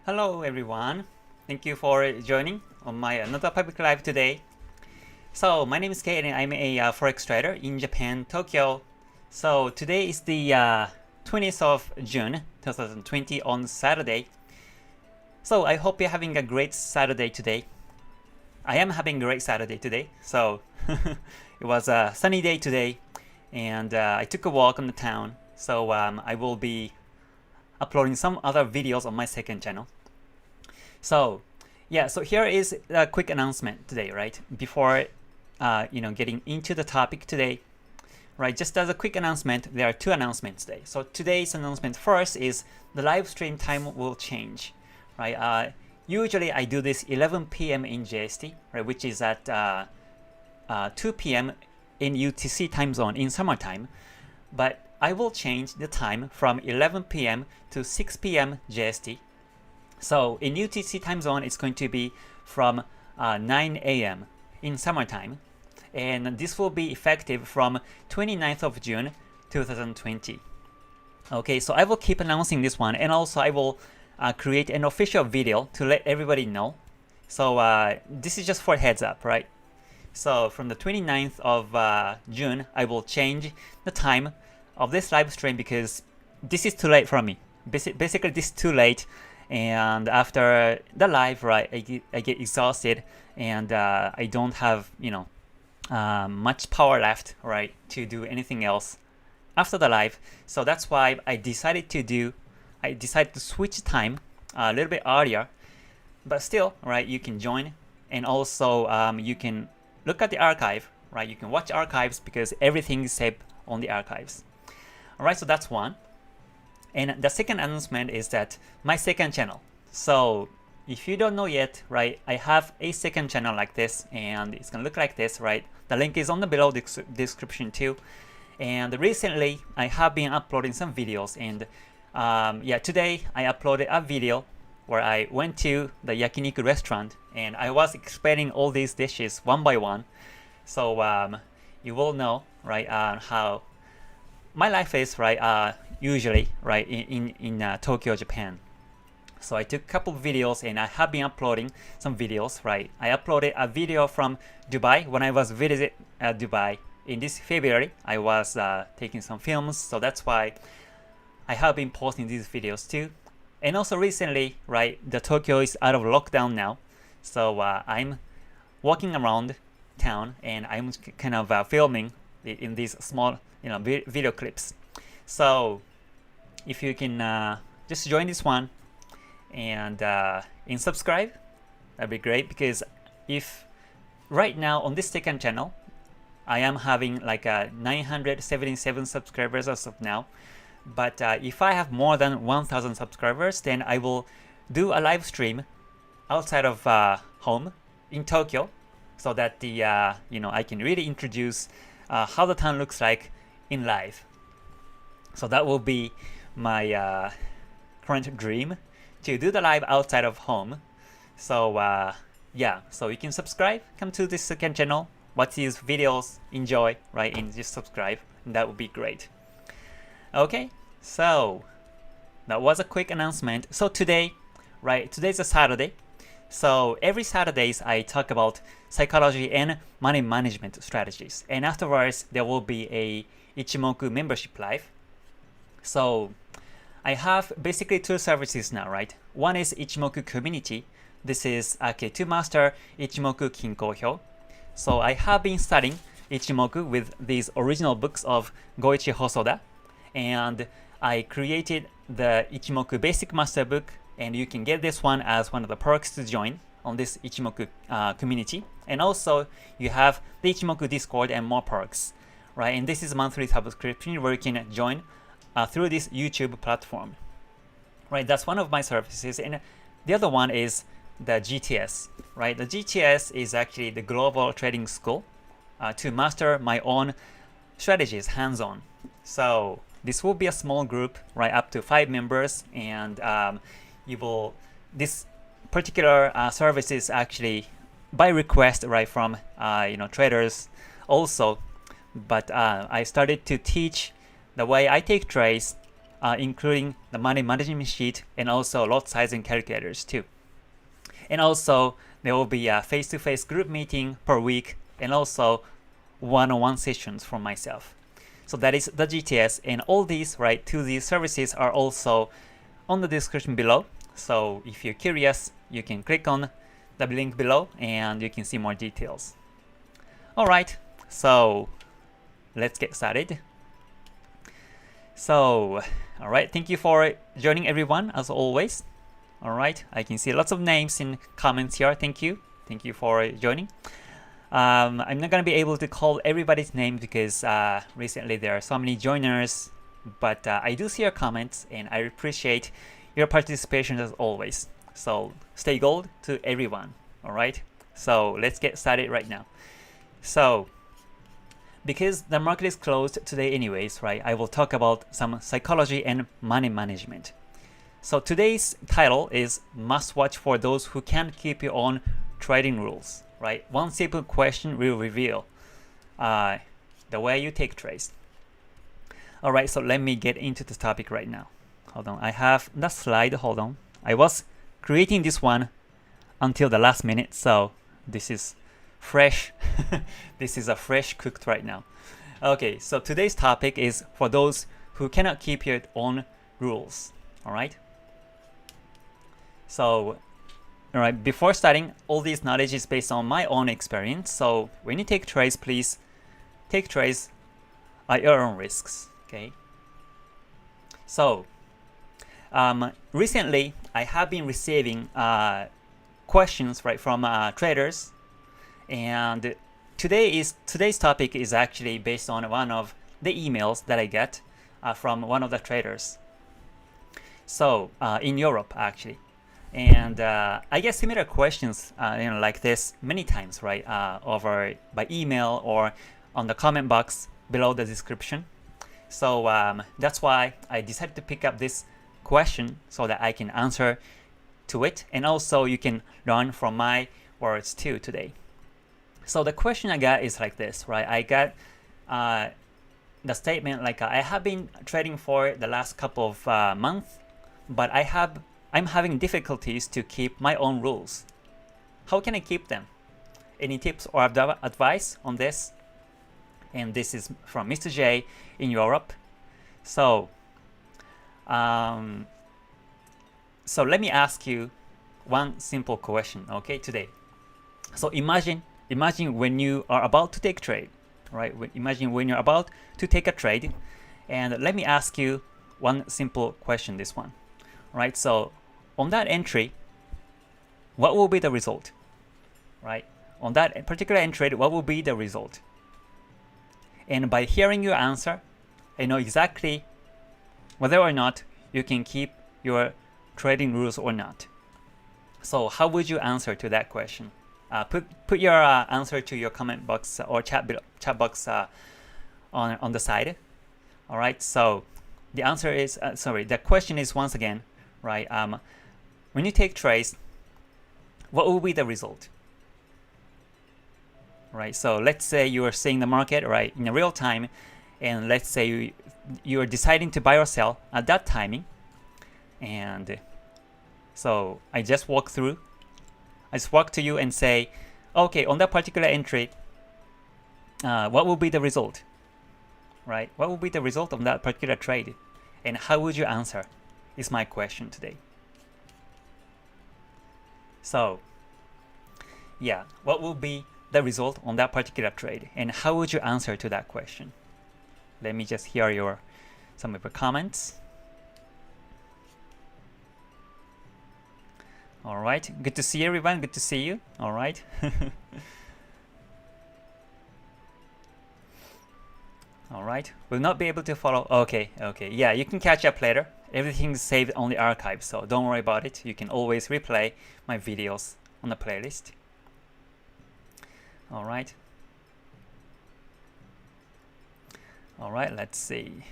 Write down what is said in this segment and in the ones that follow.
Hello everyone. Thank you for joining on my another public live today. So my name is Kate and I'm a Forex trader in Japan, Tokyo. So today is the 20th of June 2020 on Saturday. So I hope you're having a great Saturday today. I am having a great Saturday today. So it was a sunny day today and I took a walk on the town. So I will be uploading some other videos on my second channel. So yeah, so here is a quick announcement today, right? Before getting into the topic today, right? Just as a quick announcement, there are two announcements today. So today's announcement first is the live stream time will change, right? Usually I do this 11 p.m. in JST, right? Which is at 2 p.m. in UTC time zone in summertime, but I will change the time from 11 p.m. to 6 p.m. JST. So in UTC time zone, it's going to be from 9 a.m. in summertime. And this will be effective from 29th of June 2020. Okay, so I will keep announcing this one, and also I will create an official video to let everybody know. So this is just for a heads up, right? So from the 29th of June, I will change the time of this live stream because this is too late for me. Basically, this is too late, and after the live, right, I get exhausted, and I don't have much power left, right, to do anything else after the live. So that's why I decided to switch time a little bit earlier, but still, right, you can join, and also you can look at the archive, right? You can watch archives because everything is saved on the archives. Alright, so that's one. And the second announcement is that my second channel. So if you don't know yet, right, I have a second channel like this, and it's gonna look like this, right? The link is on the below description too. And recently I have been uploading some videos, and yeah, today I uploaded a video where I went to the yakiniku restaurant and I was explaining all these dishes one by one. So you will know, right, how my life is, right, usually, right, in Tokyo, Japan. So I took a couple of videos and I have been uploading some videos, right? I uploaded a video from Dubai when I was visiting Dubai in this February. I was taking some films, so that's why I have been posting these videos too. And also recently, right, the Tokyo is out of lockdown now, so I'm walking around town and I'm kind of filming in these small video clips. So if you can just join this one and subscribe, that'd be great, because if right now on this second channel I am having like 977 subscribers as of now, but if I have more than 1,000 subscribers, then I will do a live stream outside of home in Tokyo, so that the I can really introduce how the town looks like in live. So that will be my current dream, to do the live outside of home. So yeah, so you can subscribe, come to this second channel, watch these videos, enjoy, right, and just subscribe, and that would be great. Okay, so that was a quick announcement. So today, right, today's a Saturday. So every Saturdays I talk about psychology and money management strategies, and afterwards there will be a Ichimoku membership live. So I have basically two services now, right? One is Ichimoku community. This is to master Ichimoku Kinko-hyo. So I have been studying Ichimoku with these original books of Goichi Hosoda, and I created the Ichimoku Basic Master Book, and you can get this one as one of the perks to join on this Ichimoku community. And also you have the Ichimoku Discord and more perks, right? And this is monthly subscription where you can join through this YouTube platform, right? That's one of my services. And the other one is the GTS, right? The GTS is actually the global trading school to master my own strategies hands-on. So this will be a small group, right, up to 5 members, and this particular service is actually by request, right, from traders also. But I started to teach the way I take trades including the money management sheet and also lot sizing calculators too. And also there will be a face-to-face group meeting per week and also one-on-one sessions from myself. So that is the GTS, and all these, right, to these services are also on the description below. So if you're curious, you can click on the link below and you can see more details. Alright, so let's get started. So, alright, thank you for joining everyone as always. Alright, I can see lots of names in comments here. Thank you. Thank you for joining. I'm not going to be able to call everybody's name because recently there are so many joiners, but I do see your comments and I appreciate your participation as always. So stay gold to everyone. Alright, so let's get started right now. So because the market is closed today anyways, right, I will talk about some psychology and money management. So today's title is Must Watch for Those Who Can't Keep Your Own Trading Rules. Right, one simple question will reveal the way you take trades. Alright, so let me get into the topic right now. Hold on, I have the slide. Hold on, I was creating this one until the last minute, so this is fresh. This is a fresh cooked right now. Okay, so today's topic is for those who cannot keep your own rules. Alright, so alright, before starting, all this knowledge is based on my own experience. So when you take trades, please take trades at your own risks. Okay. So recently, I have been receiving questions right from traders, and today's topic is actually based on one of the emails that I get from one of the traders. So in Europe actually. And I get similar questions, like this many times, right? Over by email or on the comment box below the description. So that's why I decided to pick up this question so that I can answer to it, and also you can learn from my words too today. So the question I got is like this, right? I got the statement like I have been trading for the last couple of months, but I'm having difficulties to keep my own rules. How can I keep them? Any tips or advice on this? And this is from Mr. J in Europe. So, so let me ask you one simple question, okay, today. So imagine when you are about to take trade, right? Imagine when you're about to take a trade, and let me ask you one simple question. This one, right? So on that entry, what will be the result? Right? On that particular entry, what will be the result? And by hearing your answer, I know exactly whether or not you can keep your trading rules or not. So how would you answer to that question? Put your answer to your comment box or chat box on the side. All right. So the answer is the question is once again, right? When you take trades, what will be the result? Right, so let's say you are seeing the market right in real time, and let's say you are deciding to buy or sell at that timing, and so I just walk to you and say, okay, on that particular entry, what will be the result? Right, what will be the result of that particular trade, and how would you answer? Is my question today. So, yeah, what will be the result on that particular trade, and how would you answer to that question? Let me just hear some of your comments. All right, good to see everyone. Good to see you. All right. All right, will not be able to follow. Okay, yeah, you can catch up later. Everything's saved on the archive, so don't worry about it. You can always replay my videos on the playlist. All right, let's see.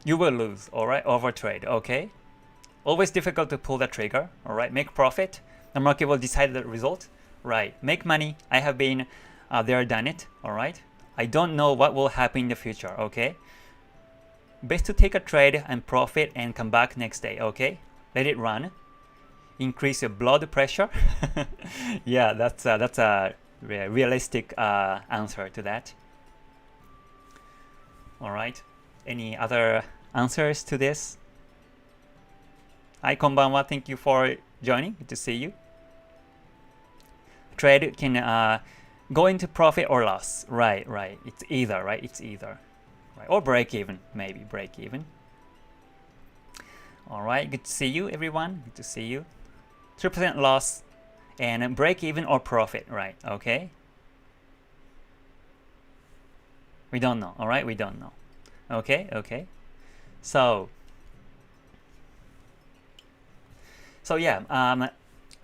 You will lose, all right, overtrade, okay? Always difficult to pull the trigger, all right? Make profit, the market will decide the result, right? Make money, I have been there, done it, all right? I don't know what will happen in the future, okay? Best to take a trade and profit and come back next day, okay? Let it run. Increase your blood pressure. Yeah, that's a realistic answer to that. All right. Any other answers to this? Hi, konbanwa. Thank you for joining. Good to see you. Trade can go into profit or loss. Right. It's either, right? It's either. Right. Or break even, maybe break even. All right. Good to see you, everyone. Good to see you. 3% loss and break even or profit, right? Okay. We don't know. All right. We don't know. Okay. So yeah.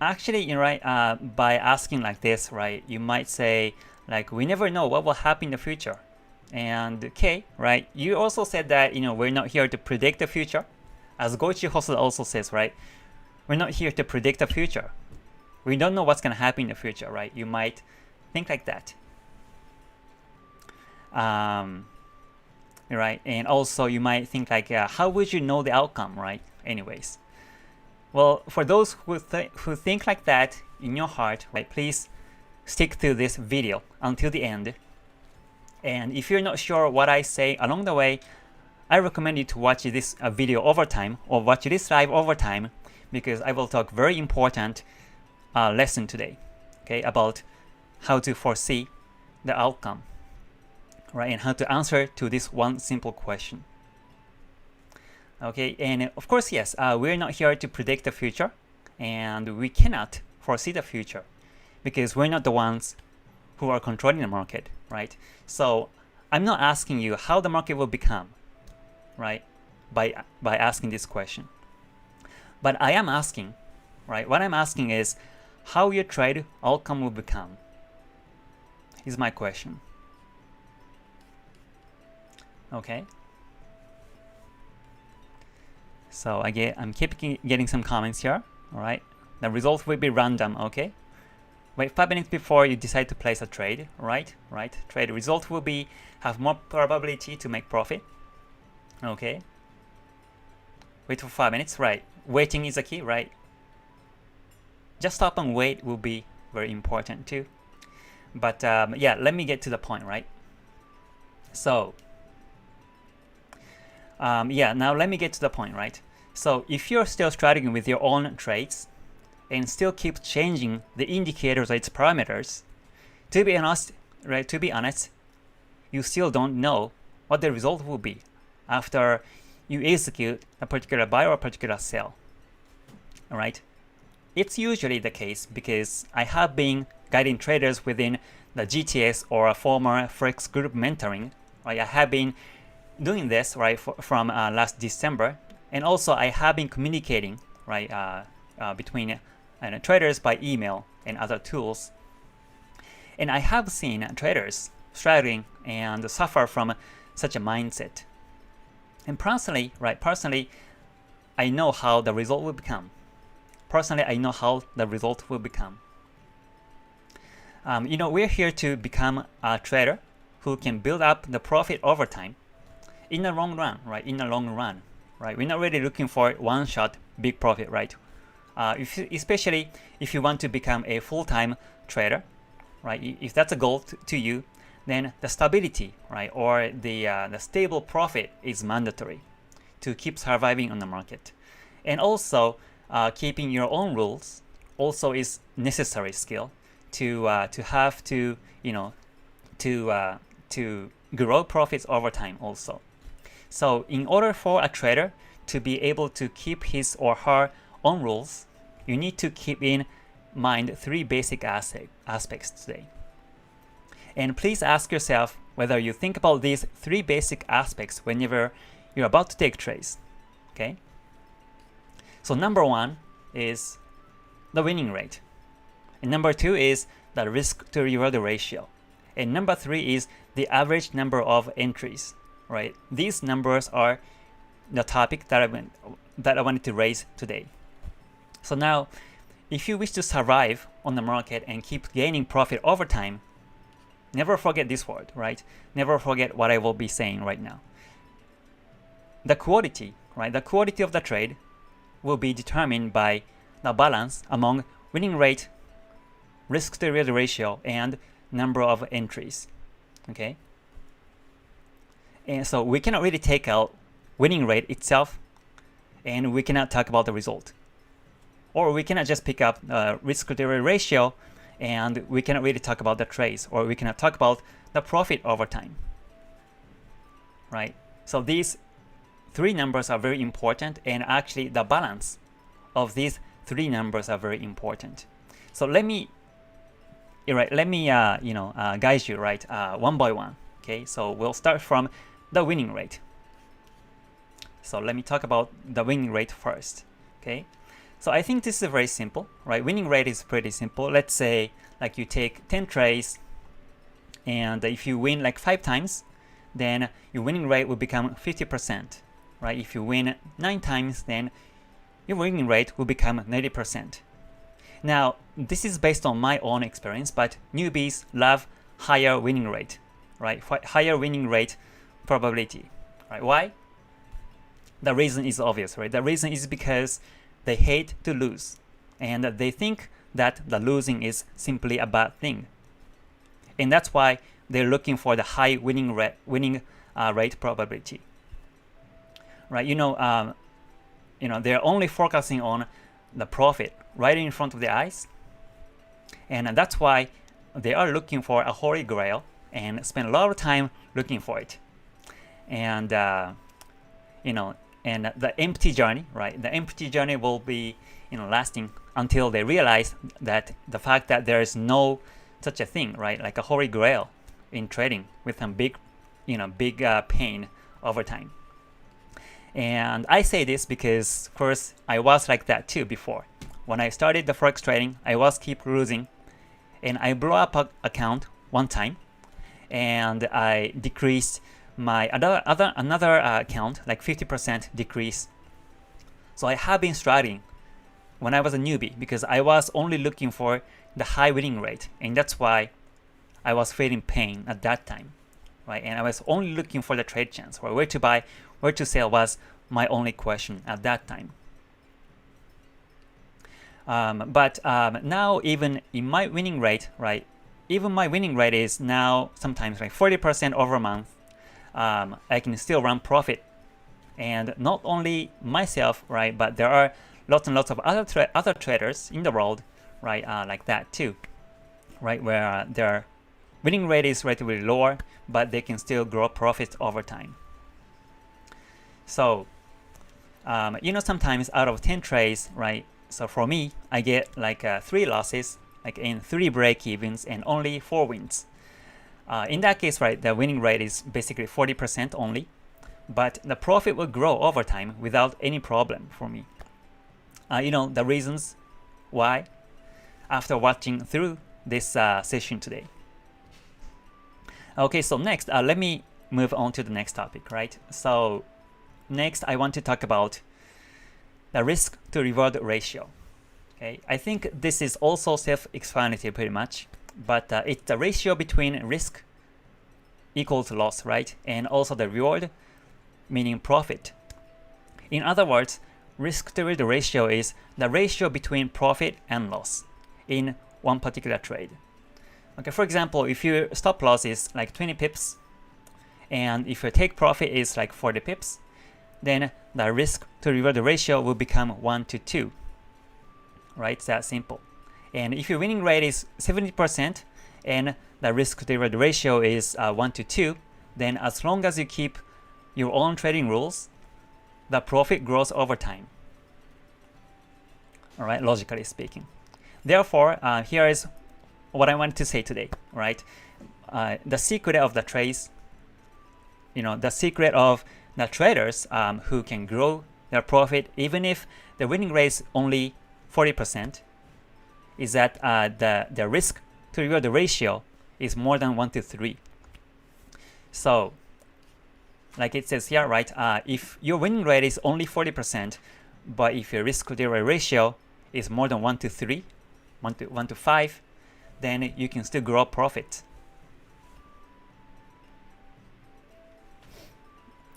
Actually, you know, right, by asking like this, right, you might say, like, we never know what will happen in the future. And okay, right, you also said that, you know, we're not here to predict the future. As Goichi Hosoda also says, right, we're not here to predict the future. We don't know what's going to happen in the future, right? You might think like that. Right, and also you might think like, how would you know the outcome, right? Anyways. Well, for those who think like that in your heart, right, please stick to this video until the end. And if you're not sure what I say along the way, I recommend you to watch this video over time or watch this live over time, because I will talk very important lesson today, okay, about how to foresee the outcome, right, and how to answer to this one simple question. Okay, and of course, yes, we're not here to predict the future, and we cannot foresee the future because we're not the ones who are controlling the market, right? So I'm not asking you how the market will become, right, by asking this question. But I am asking, right, what I'm asking is how your trade outcome will become is my question. Okay. So I'm keeping getting some comments here. All right, the result will be random. Okay, wait 5 minutes before you decide to place a trade. Right. Trade result will be have more probability to make profit. Okay. Wait for 5 minutes. Right. Waiting is a key. Right. Just stop and wait will be very important too. But yeah, let me get to the point. Right. So. Yeah, now let me get to the point, right? So if you're still struggling with your own trades and still keep changing the indicators or its parameters, to be honest, you still don't know what the result will be after you execute a particular buy or a particular sell. All right? It's usually the case because I have been guiding traders within the GTS or a former Forex group mentoring. Right? I have been doing this right from last December, and also I have been communicating right between traders by email and other tools, and I have seen traders struggling and suffer from such a mindset. And personally, I know how the result will become. You know, we're here to become a trader who can build up the profit over time. In the long run, right? We're not really looking for one-shot big profit, right? Especially if you want to become a full-time trader, right? If that's a goal to you, then the stability, right, or the stable profit is mandatory to keep surviving on the market, and also keeping your own rules also is necessary skill to have to grow profits over time also. So in order for a trader to be able to keep his or her own rules, you need to keep in mind 3 basic aspects today. And please ask yourself whether you think about these 3 basic aspects whenever you're about to take trades. Okay? So number 1 is the winning rate. And number 2 is the risk to reward ratio. And number 3 is the average number of entries. Right, these numbers are the topic that I wanted to raise today. So now, if you wish to survive on the market and keep gaining profit over time, Never forget this word, right? Never forget what I will be saying right now. The quality, right? The quality of the trade will be determined by the balance among winning rate, risk to reward ratio, and number of entries. Okay? And so we cannot really take out winning rate itself, and we cannot talk about the result. Or we cannot just pick up risk to reward ratio, and we cannot really talk about the trades, or we cannot talk about the profit over time. Right? So these three numbers are very important, and actually the balance of these three numbers are very important. So let me guide you one by one. Okay, so we'll start from the winning rate. So let me talk about the winning rate first. Okay, so I think this is very simple, right? Winning rate is pretty simple. Let's say like you take 10 trades, and if you win like 5 times, then your winning rate will become 50%. Right? If you win 9 times, then your winning rate will become 90%. Now, this is based on my own experience, but newbies love higher winning rate, right? Higher winning rate probability, right? Why? The reason is obvious, right? The reason is because they hate to lose, and they think that the losing is simply a bad thing, and that's why they're looking for the high winning rate probability. Right, they're only focusing on the profit right in front of their eyes, and that's why they are looking for a holy grail and spend a lot of time looking for it. And and the empty journey, right? The empty journey will be lasting until they realize that the fact that there is no such a thing, right? Like a holy grail in trading with some big pain over time. And I say this because, of course, I was like that too before. When I started the Forex trading, I was keep losing, and I blew up an account one time, and I decreased my another account, like 50% decrease. So I have been struggling when I was a newbie because I was only looking for the high winning rate, and that's why I was feeling pain at that time, right? And I was only looking for the trade chance, or where to buy, where to sell was my only question at that time. But now even in my winning rate, right? Even my winning rate is now sometimes like 40% over a month. I can still run profit, and not only myself, right? But there are lots and lots of other traders in the world, right? Like that too, right? Where their winning rate is relatively lower, but they can still grow profits over time. So, sometimes out of 10 trades, right? So for me, I get like 3 losses, like in 3 break-evens and only 4 wins. In that case, right, the winning rate is basically 40% only, but the profit will grow over time without any problem for me. The reasons why after watching through this session today. Okay, so next, let me move on to the next topic, right? So next, I want to talk about the risk to reward ratio. Okay, I think this is also self-explanatory pretty much, but it's the ratio between risk equals loss, right? And also the reward, meaning profit. In other words, risk to reward ratio is the ratio between profit and loss in one particular trade. Okay, for example, if your stop loss is like 20 pips, and if your take profit is like 40 pips, then the risk to reward ratio will become 1 to 2. Right? It's that simple. And if your winning rate is 70% and the risk to reward ratio is 1 to 2, then as long as you keep your own trading rules, the profit grows over time. All right, logically speaking. Therefore, here is what I want to say today. Right? The secret of the trades, the secret of the traders who can grow their profit even if the winning rate is only 40%, is that the risk to reward ratio is more than 1 to 3. So, like it says here, right? If your winning rate is only 40%, but if your risk to reward ratio is more than 1 to 3, 1 to 5, then you can still grow profit.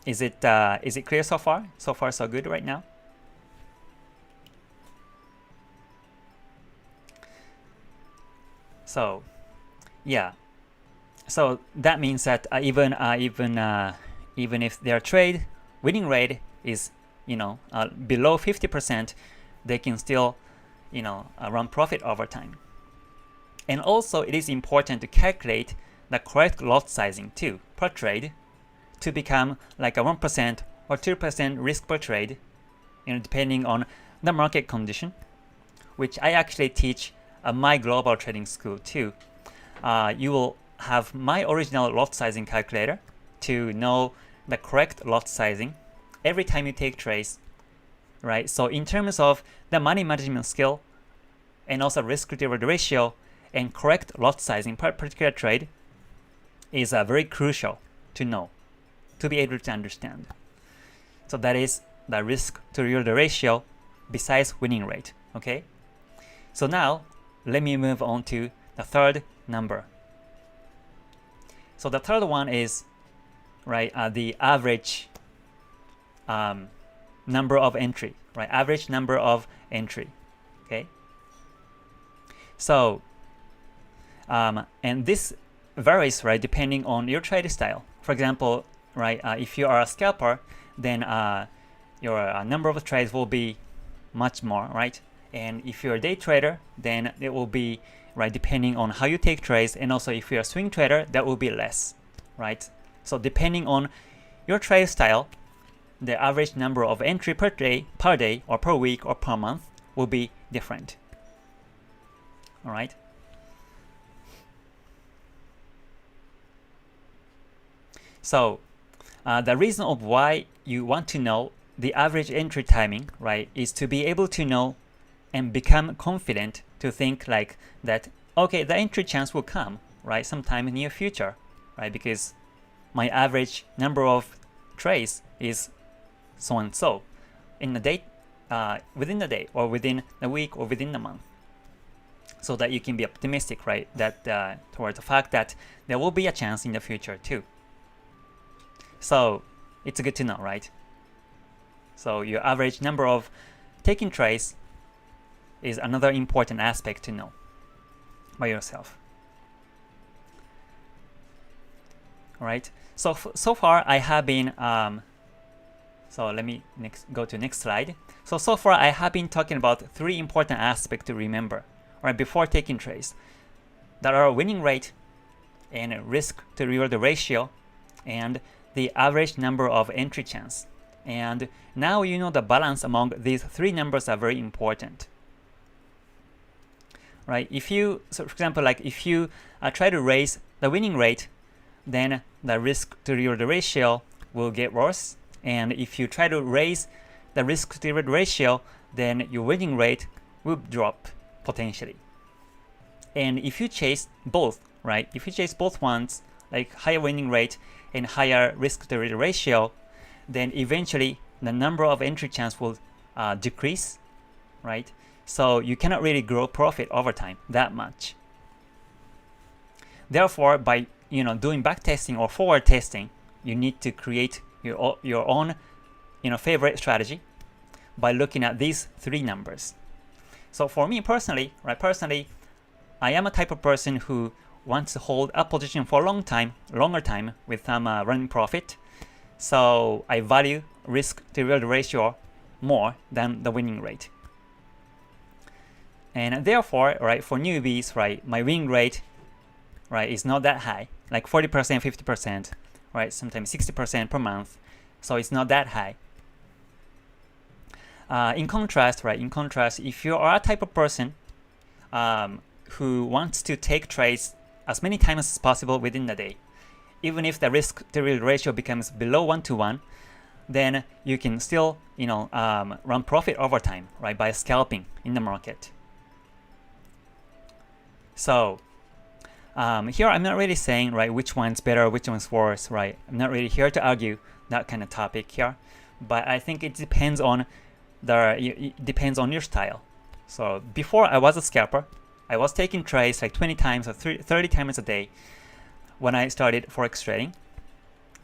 Is it clear so far? So far, so good right now? So, yeah. So that means that even if their trade winning rate is below 50%, they can still run profit over time. And also, it is important to calculate the correct lot sizing too per trade to become like a 1% or 2% risk per trade, depending on the market condition, which I actually teach at my global trading school too. You will have my original lot sizing calculator to know the correct lot sizing every time you take trades, right? So in terms of the money management skill and also risk to reward ratio and correct lot sizing per particular trade is very crucial to know, to be able to understand. So that is the risk to reward ratio besides winning rate, okay? So now let me move on to the third number. So the third one is the average number of entry, right? Average number of entry, okay? So and this varies, right, depending on your trade style. For example, right, if you are a scalper, then your number of trades will be much more, right? And if you're a day trader, then it will be, right, depending on how you take trades. And also if you're a swing trader, that will be less, right? So depending on your trade style, the average number of entry per day or per week or per month will be different. All right. So the reason of why you want to know the average entry timing, right, is to be able to know and become confident to think like that, okay, the entry chance will come, right, sometime in the near future, right, because my average number of trades is so and so in the day, within the day or within the week or within the month, so that you can be optimistic, right, that towards the fact that there will be a chance in the future too. So it's good to know, right? So your average number of taking trades is another important aspect to know by yourself. All right. So far I have been so let me go to next slide. So far I have been talking about three important aspects to remember, right, before taking trades, that are winning rate and risk to reward ratio and the average number of entry chance. And now you know the balance among these three numbers are very important, right? If you, so for example, like if you try to raise the winning rate, then the risk to reward ratio will get worse. And if you try to raise the risk to reward ratio, then your winning rate will drop potentially. And if you chase both, right? If you chase both ones, like higher winning rate and higher risk to reward ratio, then eventually the number of entry chance will decrease, right? So you cannot really grow profit over time that much. Therefore, by doing back testing or forward testing, you need to create your own favorite strategy by looking at these three numbers. So for me personally, right, I am a type of person who wants to hold a position for a longer time with some running profit. So I value risk to reward ratio more than the winning rate. And therefore, right, for newbies, right, my winning rate, right, is not that high, like 40%, 50%, right, sometimes 60% per month. So it's not that high. In contrast, if you are a type of person who wants to take trades as many times as possible within the day, even if the risk to reward ratio becomes below 1:1, then you can still run profit over time, right, by scalping in the market. So here I'm not really saying, right, which one's better, which one's worse, right? I'm not really here to argue that kind of topic here, but I think it depends on your style. So before I was a scalper, I was taking trades like 20 times or 30 times a day when I started Forex trading.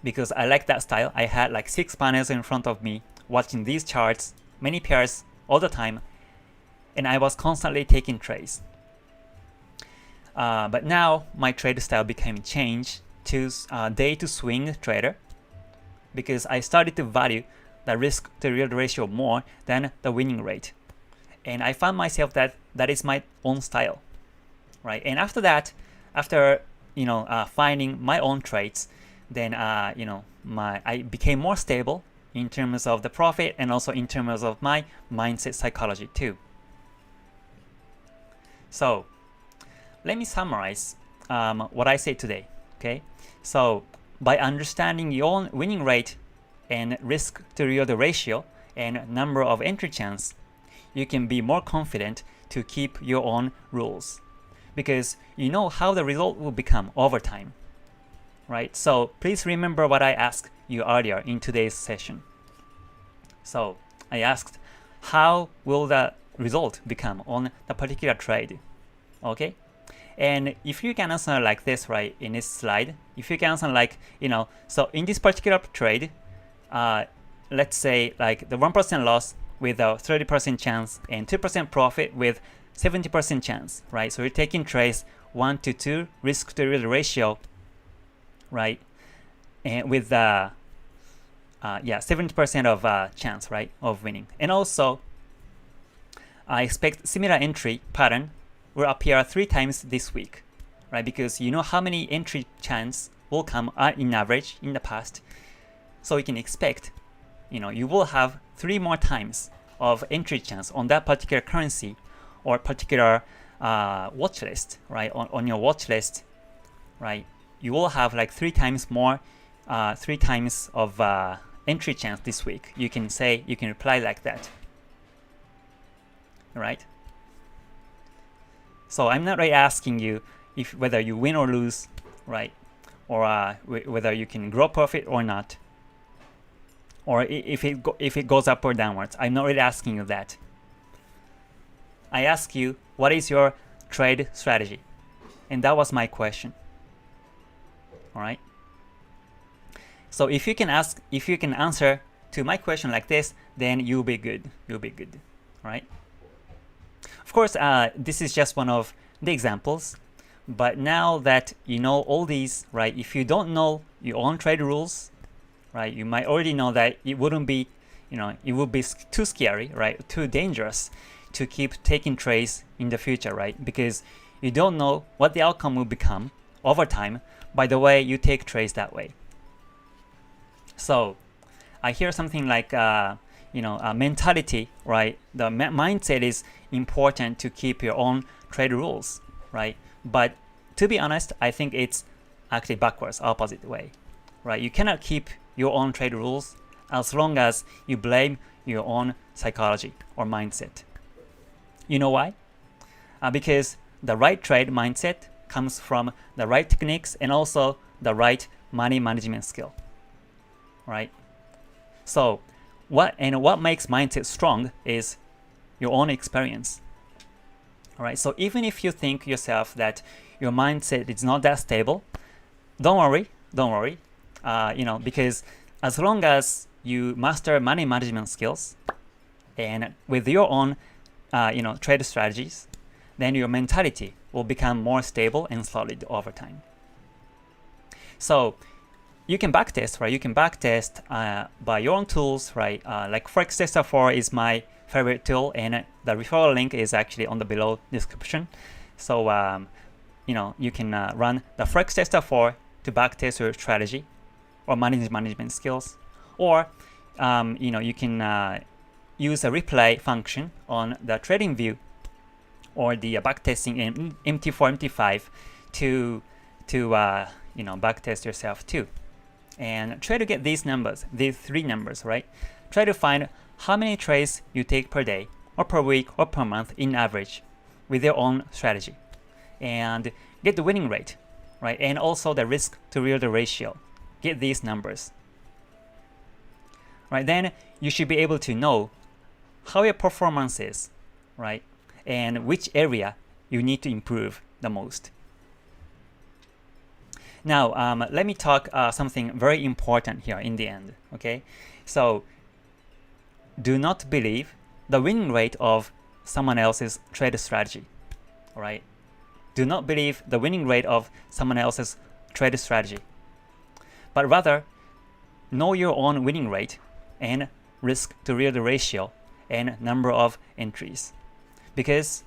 because I like that style. I had like 6 panels in front of me watching these charts, many pairs all the time, and I was constantly taking trades. But now my trade style became changed to day to swing trader, because I started to value the risk to reward ratio more than the winning rate. And I found myself that that is my own style, right? And after that, after finding my own trades, then I became more stable in terms of the profit and also in terms of my mindset psychology too. So let me summarize what I said today. Okay, so by understanding your own winning rate and risk to reward ratio and number of entry chance, you can be more confident to keep your own rules, because you know how the result will become over time, right? So please remember what I asked you earlier in today's session. So I asked, how will the result become on the particular trade? Okay, and if you can answer like this, right, in this slide, if you can answer like, so in this particular trade, let's say like the 1% loss with a 30% chance and 2% profit with 70% chance, right? So you're taking trades 1 to 2 risk to reward ratio, right? And with 70% of chance, right, of winning. And also, I expect similar entry pattern will appear 3 times this week, right? Because you know how many entry chance will come in average in the past. So you can expect, you will have 3 more times of entry chance on that particular currency or particular watch list, right? On your watch list, right? You will have like 3 times more, 3 times of entry chance this week. You can reply like that, right? So I'm not really asking you whether you win or lose, right? Or whether you can grow profit or not, or if it goes up or downwards. I'm not really asking you that. I ask you, what is your trade strategy? And that was my question. All right. So if you can answer to my question like this, then you'll be good. You'll be good. All right. Of course, this is just one of the examples. But now that you know all these, right? If you don't know your own trade rules, right? You might already know that it wouldn't be, it would be too scary, right? Too dangerous to keep taking trades in the future, right? Because you don't know what the outcome will become over time by the way you take trades that way. So I hear something like, mentality, right? The mindset is important to keep your own trade rules, right? But to be honest, I think it's actually backwards, opposite way, right? You cannot keep your own trade rules as long as you blame your own psychology or mindset. You know why? Because the right trade mindset comes from the right techniques and also the right money management skill, right? So what makes mindset strong is your own experience. All right. So even if you think yourself that your mindset is not that stable, don't worry. Because as long as you master money management skills and with your own trade strategies, then your mentality will become more stable and solid over time. So you can backtest, right? You can backtest by your own tools, right? Like Forex Tester 4 is my favorite tool, and the referral link is actually on the below description. So you can run the Forex Tester 4 to backtest your strategy or management skills, or you can use a replay function on the trading view or the backtesting in MT4, MT5 to backtest yourself too. And try to get these numbers, these 3 numbers, right? Try to find how many trades you take per day or per week or per month in average with your own strategy, and get the winning rate, right? And also the risk to reward ratio. Get these numbers, right? Then you should be able to know how your performance is, right? And which area you need to improve the most. Now, let me talk something very important here in the end. Okay, so do not believe the winning rate of someone else's trade strategy. All right, do not believe the winning rate of someone else's trade strategy, but rather know your own winning rate and risk to reward ratio and number of entries. Because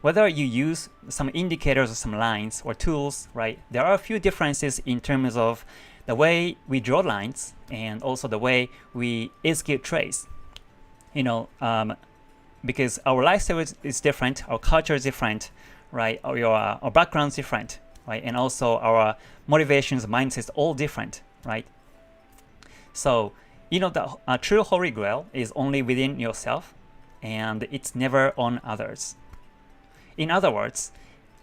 whether you use some indicators or some lines or tools, right, there are a few differences in terms of the way we draw lines and also the way we execute trades. Because our lifestyle is different, our culture is different, right? Our background is different, right? And also our motivations, mindsets, all different, right? So, the true holy grail is only within yourself, and it's never on others. In other words,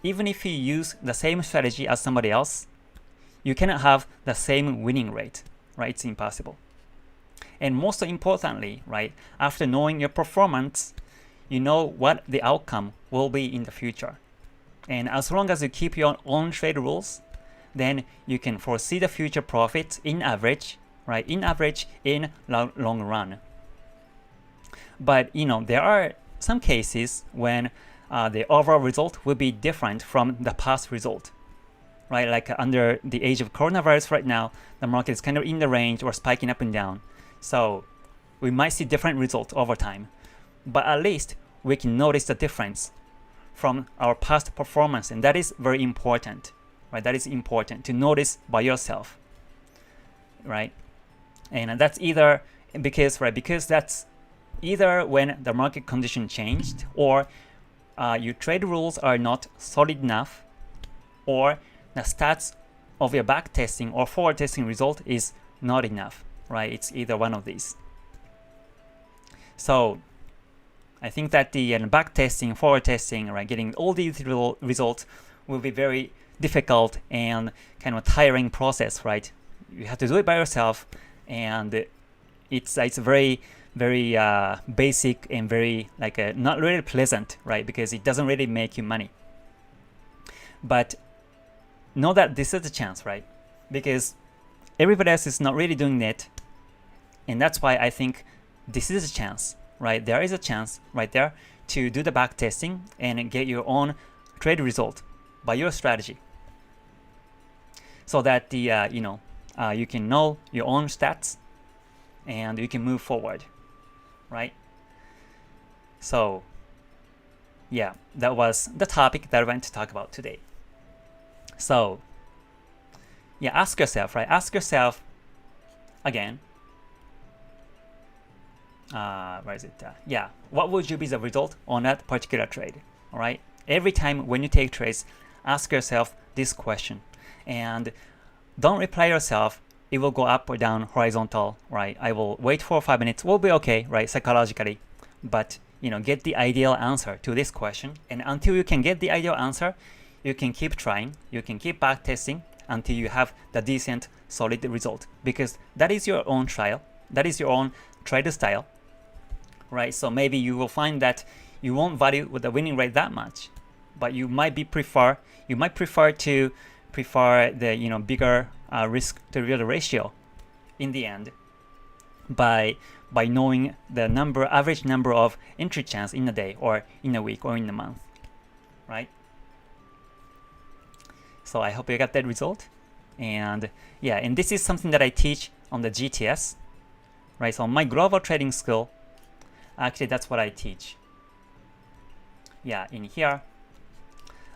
even if you use the same strategy as somebody else, you cannot have the same winning rate, right? It's impossible. And most importantly, right, after knowing your performance, you know what the outcome will be in the future. And as long as you keep your own trade rules, then you can foresee the future profits in average, right? In average, in long run. But there are some cases when the overall result will be different from the past result, right? Like under the age of coronavirus right now, the market is kind of in the range or spiking up and down. So we might see different results over time, but at least we can notice the difference from our past performance, and that is very important, right? That is important to notice by yourself, right? And that's either because that's either when the market condition changed, or your trade rules are not solid enough, or the stats of your back testing or forward testing result is not enough, right? It's either one of these. So I think that the back testing, forward testing, right, getting all these results will be very difficult and kind of tiring process, right? You have to do it by yourself, and it's very basic and very not really pleasant, right? Because it doesn't really make you money. But know that this is a chance, right? Because everybody else is not really doing it, and that's why I think this is a chance, right? There is a chance right there to do the back testing and get your own trade result by your strategy, so that you can know your own stats and you can move forward, right? So yeah, that was the topic that I went to talk about today. So yeah, ask yourself, right? Ask yourself again, where is it? What would you be the result on that particular trade? All right. Every time when you take trades, ask yourself this question, and don't reply yourself, it will go up or down, horizontal, right? I will wait for 5 minutes, we'll be okay, right? Psychologically. But get the ideal answer to this question, and until you can get the ideal answer, you can keep trying, you can keep back testing until you have the decent, solid result, because that is your own trial, that is your own trade style, right? So maybe you will find that you won't value with the winning rate that much, but you might prefer the bigger risk to reward ratio in the end by knowing the average number of entry chance in a day or in a week or in a month, right? So I hope you got that result. And yeah, and this is something that I teach on the GTS, right? So on my global trading school, actually that's what I teach. Yeah, in here.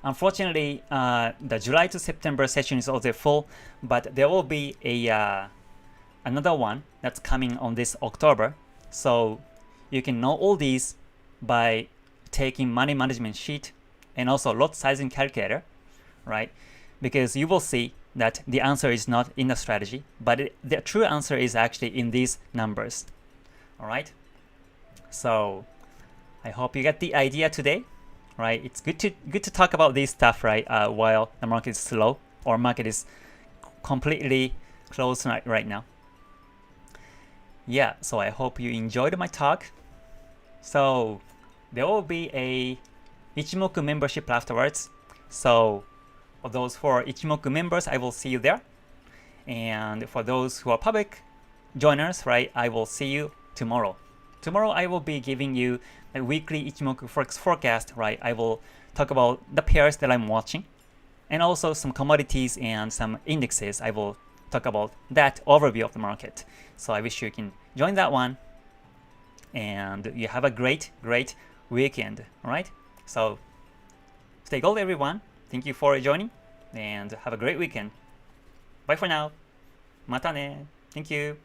Unfortunately, the July to September session is also full, but there will be another one that's coming on this October. So you can know all these by taking money management sheet and also lot sizing calculator, right? Because you will see that the answer is not in the strategy, but the true answer is actually in these numbers. All right. So I hope you get the idea today, right? It's good to talk about this stuff, right? While the market is slow or market is completely closed right now. Yeah. So I hope you enjoyed my talk. So there will be a Ichimoku membership afterwards. So For those who are Ichimoku members, I will see you there. And for those who are public joiners, right, I will see you tomorrow. Tomorrow I will be giving you a weekly Ichimoku Forex forecast, right? I will talk about the pairs that I'm watching and also some commodities and some indexes. I will talk about that overview of the market. So I wish you can join that one. And you have a great weekend, all right? So stay gold, everyone. Thank you for joining and have a great weekend. Bye for now. またね. Thank you.